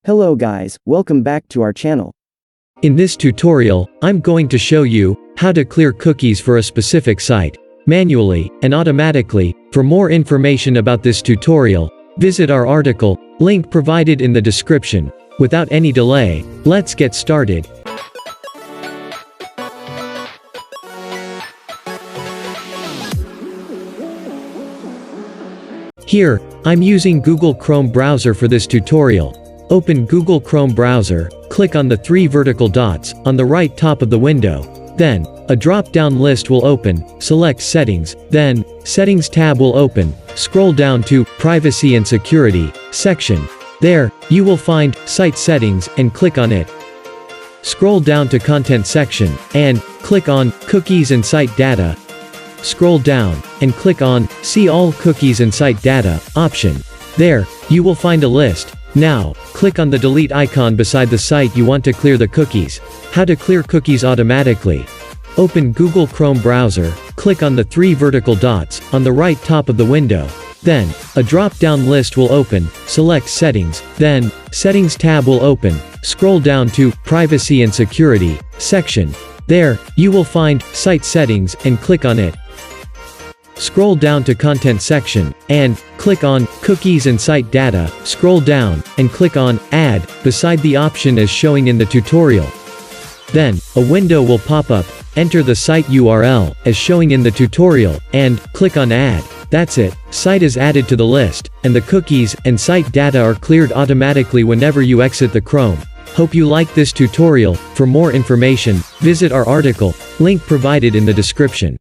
Hello guys, welcome back to our channel. In this tutorial, I'm going to show you how to clear cookies for a specific site, manually and automatically. For more information about this tutorial, visit our article, link provided in the description. Without any delay, let's get started. Here, I'm using Google Chrome browser for this tutorial. Open Google Chrome browser, click on the three vertical dots on the right top of the window. Then, a drop-down list will open, select Settings, then, Settings tab will open, scroll down to Privacy and Security section. There, you will find Site Settings and click on it. Scroll down to Content section, and click on Cookies and Site Data. Scroll down, and click on See All Cookies and Site Data option. There, you will find a list. Now, click on the delete icon beside the site you want to clear the cookies. How to clear cookies automatically. Open Google Chrome browser, click on the three vertical dots on the right top of the window. Then, a drop-down list will open, select Settings, then, Settings tab will open, scroll down to Privacy and Security section. There, you will find Site Settings and click on it. Scroll down to Content section, and click on Cookies and Site Data. Scroll down, and click on Add, beside the option as showing in the tutorial. Then, a window will pop up. Enter the site URL, as showing in the tutorial, and click on Add. That's it, site is added to the list, and the cookies and site data are cleared automatically whenever you exit the Chrome. Hope you liked this tutorial. For more information, visit our article, link provided in the description.